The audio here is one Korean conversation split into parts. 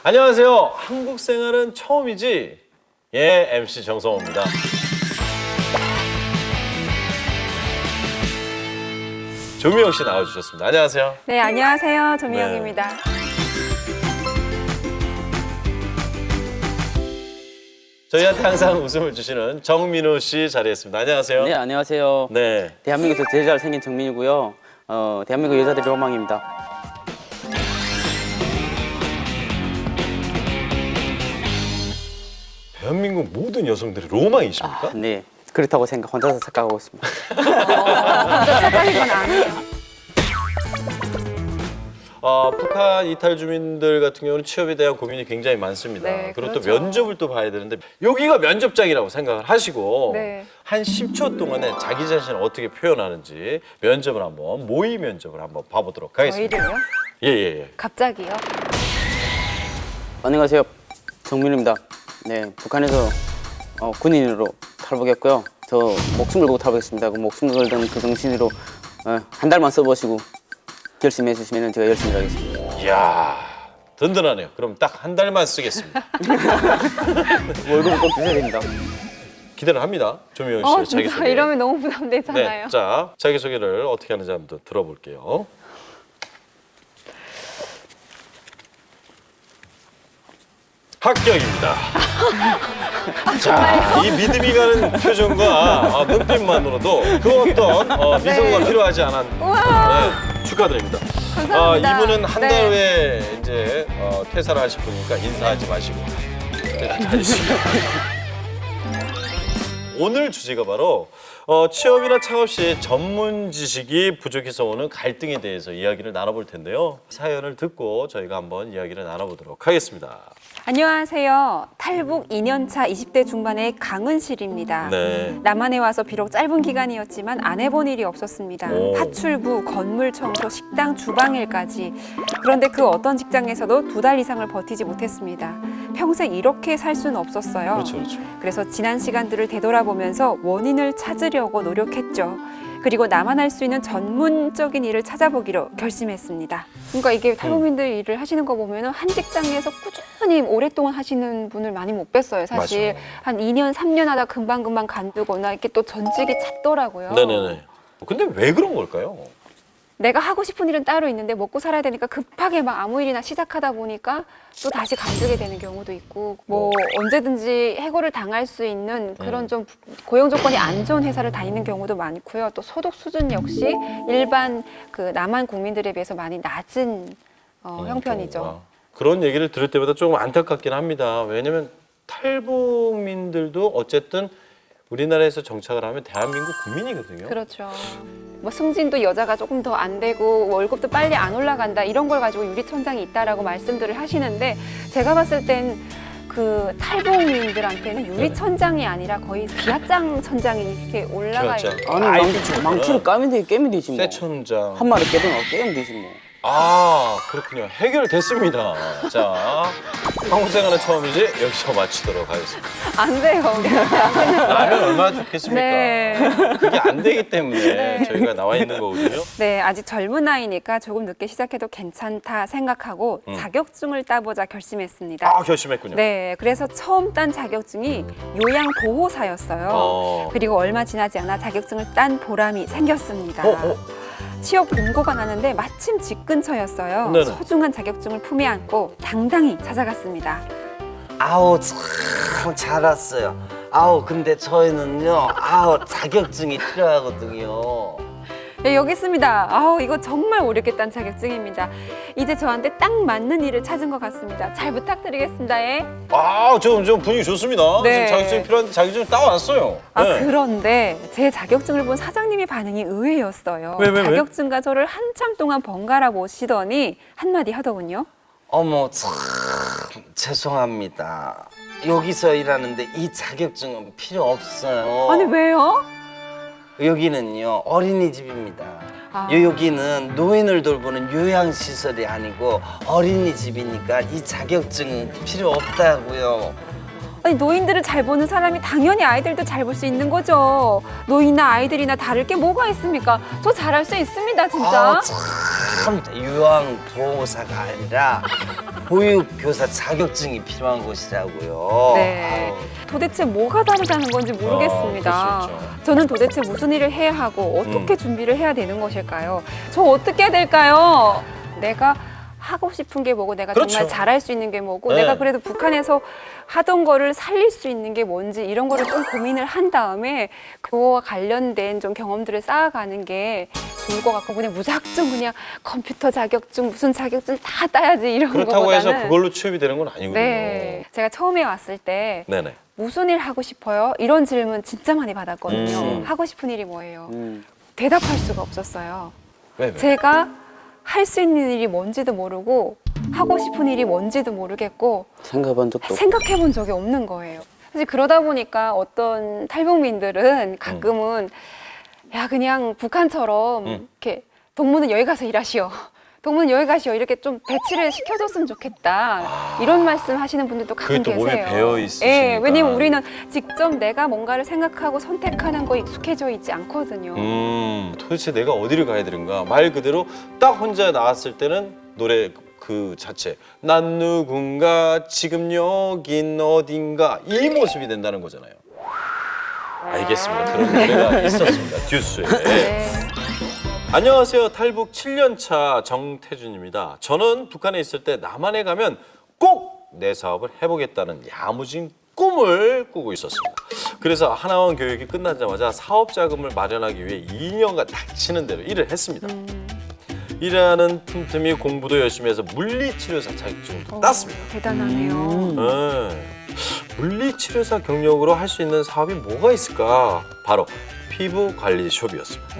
안녕하세요. 한국 생활은 처음이지? 예, MC 정성호입니다. 조미영 씨 나와주셨습니다. 안녕하세요. 네, 안녕하세요. 조미영입니다. 저희한테 항상 웃음을 주시는 정민호 씨 자리했습니다. 안녕하세요. 네, 안녕하세요. 네. 대한민국에서 제일 잘생긴 정민이고요. 대한민국 여자들의 로망입니다. 대한민국 모든 여성들의 로망이십니까? 네, 그렇다고 혼자서 착각하고 있습니다. 먼저 착각인 건 아니에요. 북한 이탈 주민들 같은 경우는 취업에 대한 고민이 굉장히 많습니다. 네, 그리고 그렇죠. 또 면접을 또 봐야 되는데 여기가 면접장이라고 생각을 하시고 네. 한 10초 동안에 자기 자신을 어떻게 표현하는지 면접을 한번 모의 면접을 한번 봐보도록 하겠습니다. 저희를요? 예. 갑자기요? 안녕하세요, 정민입니다. 네, 북한에서 군인으로 탈북했고요. 저 목숨 걸고 탈북했습니다. 그 목숨 걸던 그 정신으로 한 달만 써보시고 열심히 해주시면 제가 열심히 하겠습니다. 이야, 든든하네요. 그럼 딱 한 달만 쓰겠습니다. 월급을 꼭 주셔야 됩니다. 기대를 합니다. 조미영 씨의 진짜 자기소개. 이러면 너무 부담되잖아요. 네, 자, 자기소개를 어떻게 하는지 한번 들어볼게요. 합격입니다. 자, 이 믿음이 가는 표정과 눈빛만으로도 그 어떤 미소가 네. 필요하지 않은 축하드립니다. 감사합니다. 이분은 한 달 네. 후에 이제 퇴사를 하실 분이니까 인사하지 마시고 다니시고. 오늘 주제가 바로 취업이나 창업 시 전문 지식이 부족해서 오는 갈등에 대해서 이야기를 나눠볼 텐데요. 사연을 듣고 저희가 한번 이야기를 나눠보도록 하겠습니다. 안녕하세요. 탈북 2년차 20대 중반의 강은실입니다. 네. 남한에 와서 비록 짧은 기간이었지만 안 해본 일이 없었습니다. 오. 파출부, 건물 청소, 식당, 주방일까지. 그런데 그 어떤 직장에서도 2달 이상을 버티지 못했습니다. 평생 이렇게 살 수는 없었어요. 그렇죠. 그래서 지난 시간들을 되돌아보면서 원인을 찾으려고 노력했죠. 그리고 나만 할 수 있는 전문적인 일을 찾아보기로 결심했습니다. 그러니까 이게 탈북민들 일을 하시는 거 보면 한 직장에서 꾸준히 오랫동안 하시는 분을 많이 못 뵀어요. 사실 맞아요. 한 2년, 3년 하다 금방금방 간두거나 이렇게 또 전직이 잦더라고요. 네네네. 근데 왜 그런 걸까요? 내가 하고 싶은 일은 따로 있는데 먹고 살아야 되니까 급하게 막 아무 일이나 시작하다 보니까 또 다시 간두게 되는 경우도 있고 뭐 언제든지 해고를 당할 수 있는 그런 좀 고용 조건이 안 좋은 회사를 다니는 경우도 많고요. 또 소득 수준 역시 일반 그 남한 국민들에 비해서 많이 낮은 형편이죠. 그런 얘기를 들을 때마다 조금 안타깝긴 합니다. 왜냐면 탈북민들도 어쨌든 우리나라에서 정착을 하면 대한민국 국민이거든요. 그렇죠. 뭐 승진도 여자가 조금 더 안 되고 월급도 빨리 안 올라간다 이런 걸 가지고 유리천장이 있다라고 말씀들을 하시는데 제가 봤을 땐 그 탈북민들한테는 유리천장이 아니라 거의 기압장 천장이 이렇게 올라가 기압장. 있는 아니, 그렇죠. 망치를 깨면 되지 뭐. 쇠천장. 한 마리 깨면 되지 뭐. 그렇군요. 해결됐습니다. 자, 한국 생활은 처음이지 여기서 마치도록 하겠습니다. 안 돼요. 나면 얼마나 좋겠습니까? 네. 그게 안 되기 때문에 저희가 나와 있는 거거든요. 네, 아직 젊은 나이니까 조금 늦게 시작해도 괜찮다 생각하고 자격증을 따보자 결심했습니다. 결심했군요. 네, 그래서 처음 딴 자격증이 요양보호사였어요. 그리고 얼마 지나지 않아 자격증을 딴 보람이 생겼습니다. 취업 공고가 나는데 마침 집 근처였어요. 네네. 소중한 자격증을 품에 안고 당당히 찾아갔습니다. 아우 참 잘 왔어요. 근데 저희는요 자격증이 필요하거든요. 네, 여기 있습니다. 이거 정말 어렵게 딴 자격증입니다. 이제 저한테 딱 맞는 일을 찾은 것 같습니다. 잘 부탁드리겠습니다. 예. 좀 분위기 좋습니다. 네. 지금 자격증이 필요한데 자격증 따왔어요. 네. 그런데 제 자격증을 본 사장님의 반응이 의외였어요. 왜? 자격증과 저를 한참 동안 번갈아 보시더니 한마디 하더군요. 어머 참 죄송합니다. 여기서 일하는데 이 자격증은 필요 없어요. 아니, 왜요? 여기는요 어린이집입니다. 여기는 노인을 돌보는 요양시설이 아니고 어린이집이니까 이 자격증은 필요 없다고요. 아니, 노인들을 잘 보는 사람이 당연히 아이들도 잘 볼 수 있는 거죠. 노인이나 아이들이나 다를 게 뭐가 있습니까? 저 잘할 수 있습니다, 진짜. 참 요양보호사가 아니라 보육교사 자격증이 필요한 곳이라고요. 네. 도대체 뭐가 다르다는 건지 모르겠습니다. 그럴 수 있죠. 저는 도대체 무슨 일을 해야 하고 어떻게 준비를 해야 되는 것일까요? 저 어떻게 해야 될까요? 내가 하고 싶은 게 뭐고 내가 그렇죠. 정말 잘할 수 있는 게 뭐고 네. 내가 그래도 북한에서 하던 거를 살릴 수 있는 게 뭔지 이런 거를 좀 고민을 한 다음에 그거와 관련된 좀 경험들을 쌓아가는 게 좋을 것 같고 그냥 무작정 그냥 컴퓨터 자격증 무슨 자격증 다 따야지 이런 그렇다고 거보다는 해서 그걸로 취업이 되는 건 아니거든요. 네. 제가 처음에 왔을 때 네네. 무슨 일 하고 싶어요? 이런 질문 진짜 많이 받았거든요. 음. 하고 싶은 일이 뭐예요? 음. 대답할 수가 없었어요. 왜? 제가 할 수 있는 일이 뭔지도 모르고 하고 싶은 일이 뭔지도 모르겠고 생각해본 적도 없고. 생각해 본 적이 없는 거예요. 사실 그러다 보니까 어떤 탈북민들은 가끔은 야 그냥 북한처럼 이렇게 동무는 여기 가서 일하시오. 동무는 여기 가시오. 이렇게 좀 배치를 시켜줬으면 좋겠다. 이런 말씀 하시는 분들도 가끔 그게 또 몸에 계세요. 배어 있으시니까. 예, 왜냐면 우리는 직접 내가 뭔가를 생각하고 선택하는 거 익숙해져 있지 않거든요. 도대체 내가 어디를 가야 되는가? 말 그대로 딱 혼자 나왔을 때는 노래 그 자체 난 누군가 지금 여긴 어딘가 이 모습이 된다는 거잖아요. 알겠습니다. 그런 노래가 있었습니다. 듀스에. 네. 안녕하세요. 탈북 7년차 정태준입니다. 저는 북한에 있을 때 남한에 가면 꼭 내 사업을 해보겠다는 야무진 꿈을 꾸고 있었습니다. 그래서 하나원 교육이 끝나자마자 사업 자금을 마련하기 위해 2년간 닥치는 대로 일을 했습니다. 일하는 틈틈이 공부도 열심히 해서 물리치료사 자격증도 땄습니다. 대단하네요. 네. 물리치료사 경력으로 할 수 있는 사업이 뭐가 있을까? 바로 피부관리숍이었습니다.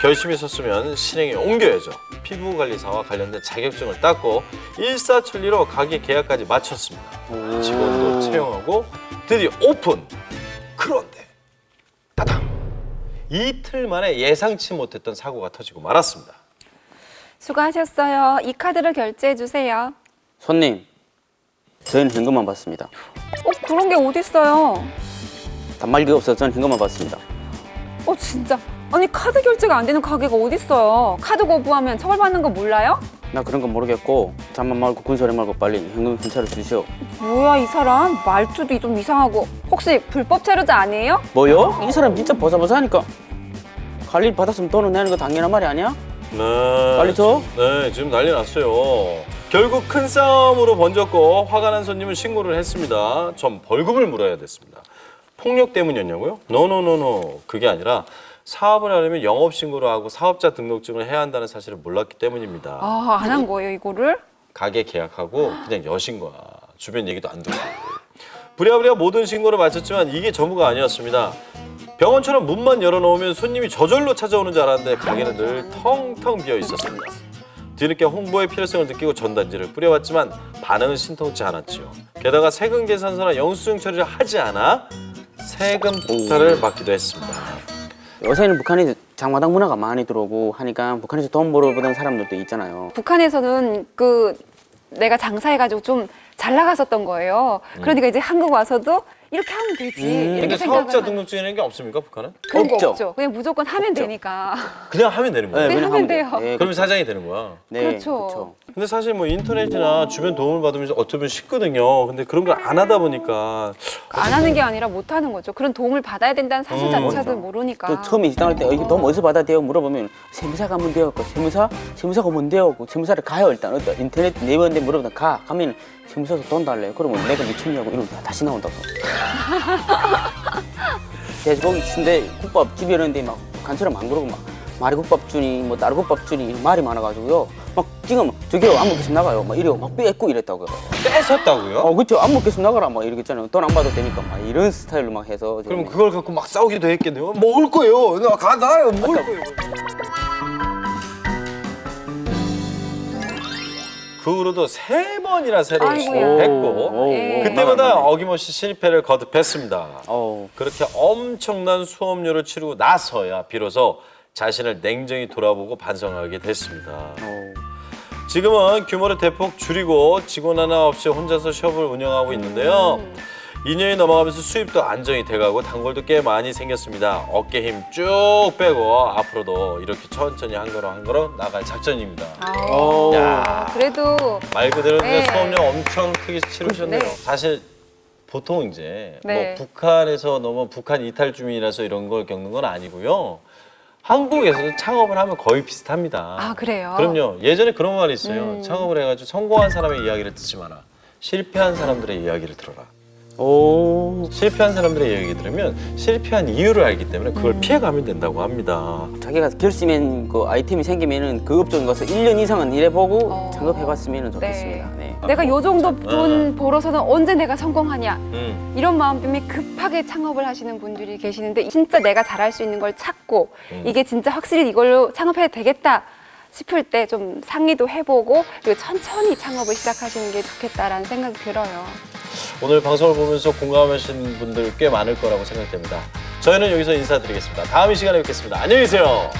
결심이 섰으면 실행에 옮겨야죠. 피부관리사와 관련된 자격증을 땄고 일사천리로 가게 계약까지 마쳤습니다. 직원도 채용하고 드디어 오픈! 그런데 따당! 이틀 만에 예상치 못했던 사고가 터지고 말았습니다. 수고하셨어요. 이 카드로 결제해 주세요. 손님, 저희는 현금만 받습니다. 그런 게 어딨어요? 단말기가 없어서 저는 현금만 받습니다. 진짜. 아니 카드 결제가 안 되는 가게가 어딨어요? 카드 거부하면 처벌받는 거 몰라요? 나 그런 건 모르겠고 잠만 말고 군소리 말고 빨리 현금 현찰을 주시오. 뭐야 이 사람 말투도 좀 이상하고 혹시 불법 체류자 아니에요? 뭐요? 이 사람 진짜 보사보사하니까 관리 받았으면 돈은 내는 거 당연한 말이 아니야? 네, 빨리 줘. 네, 지금 난리 났어요. 결국 큰 싸움으로 번졌고 화가 난 손님은 신고를 했습니다. 전 벌금을 물어야 됐습니다. 폭력 때문이었냐고요? 노노노노. 그게 아니라 사업을 하려면 영업신고를 하고 사업자 등록증을 해야 한다는 사실을 몰랐기 때문입니다. 안 한 거예요 이거를? 가게 계약하고 그냥 여신 거야. 주변 얘기도 안 듣고. 부랴부랴 모든 신고를 마쳤지만 이게 전부가 아니었습니다. 병원처럼 문만 열어놓으면 손님이 저절로 찾아오는 줄 알았는데 가게는 늘 텅텅 비어 있었습니다. 뒤늦게 홍보의 필요성을 느끼고 전단지를 뿌려봤지만 반응은 신통치 않았지요. 게다가 세금 계산서나 영수증 처리를 하지 않아 세금 폭탄을 맞기도 했습니다. 요새는 북한에 장마당 문화가 많이 들어오고 하니까 북한에서 돈 벌어보던 사람들도 있잖아요. 북한에서는 내가 장사해가지고 좀 잘 나갔었던 거예요. 그러니까 이제 한국 와서도 이렇게 하면 되지 이렇게 근데 생각을 사업자 하는- 등록증이라는 게 없습니까, 북한은? 그런 거 없죠. 없죠. 그냥 무조건 하면 되니까. 그냥 하면 되는 거예요. 네, 그냥 하면 하면 돼요. 돼요. 네, 그러면 사장이 되는 거야. 네, 그렇죠. 그렇죠. 근데 사실 뭐 인터넷이나 주변 도움을 받으면 어쩌면 쉽거든요. 근데 그런 걸 안 하다 보니까 안 하는 게 아니라 못 하는 거죠. 그런 도움을 받아야 된다는 사실 자체도 모르니까. 또 처음에 시작할 때 이거 돈 어디서 받아야 돼요? 물어보면 세무사 가면 돼요. 세무사가 뭔데요? 세무사를 가요 일단. 인터넷 네이버인데 물어보면 가면 세무사에서 돈 달래요. 그러면 내가 미쳤냐고 이러면 다시 나온다고. 돼지고기 친데 국밥집이 이러는데 막 간처럼 안 그러고 막 마리국밥 주니 뭐 다리국밥 주니 이런 말이 많아가지고요. 막 지금 저기요 안 먹겠으면 나가요. 막 이러고 막 뺏고 이랬다고요. 뺏었다고요? 그렇죠. 안 먹겠으면 나가라 막 이러겠잖아요. 돈 안 받아도 되니까 막 이런 스타일로 막 해서. 그럼 그걸 갖고 막 싸우기도 했겠네요. 먹을 거예요. 나요. 먹을 거예요. 그 후로도 3번이나 새로 아이고야. 시도를 했고 예. 그때마다 어김없이 실패를 거듭했습니다. 어우. 그렇게 엄청난 수업료를 치르고 나서야 비로소 자신을 냉정히 돌아보고 반성하게 됐습니다. 지금은 규모를 대폭 줄이고 직원 하나 없이 혼자서 숍을 운영하고 있는데요. 2년이 넘어가면서 수입도 안정이 돼가고 단골도 꽤 많이 생겼습니다. 어깨 힘 쭉 빼고 앞으로도 이렇게 천천히 한 걸음 나갈 작전입니다. 오. 야, 그래도 말 그대로 네. 수업료 엄청 크게 치르셨네요. 네. 사실 보통 이제 네. 뭐 북한에서 너무 북한 이탈 주민이라서 이런 걸 겪는 건 아니고요. 한국에서도 창업을 하면 거의 비슷합니다. 아, 그래요? 그럼요. 예전에 그런 말이 있어요. 창업을 해가지고 성공한 사람의 이야기를 듣지 마라. 실패한 사람들의 이야기를 들어라. 오. 실패한 사람들의 이야기 들으면 실패한 이유를 알기 때문에 그걸 피해가면 된다고 합니다. 자기가 결심한 그 아이템이 생기면은 그 업종에 가서 1년 이상은 일해보고 어. 작업해봤으면 좋겠습니다. 네. 내가 요 정도 돈 벌어서는 언제 내가 성공하냐 이런 마음 때문에 급하게 창업을 하시는 분들이 계시는데 진짜 내가 잘할 수 있는 걸 찾고 이게 진짜 확실히 이걸로 창업해도 되겠다 싶을 때 좀 상의도 해보고 그리고 천천히 창업을 시작하시는 게 좋겠다라는 생각이 들어요. 오늘 방송을 보면서 공감하시는 분들 꽤 많을 거라고 생각됩니다. 저희는 여기서 인사드리겠습니다. 다음 이 시간에 뵙겠습니다. 안녕히 계세요.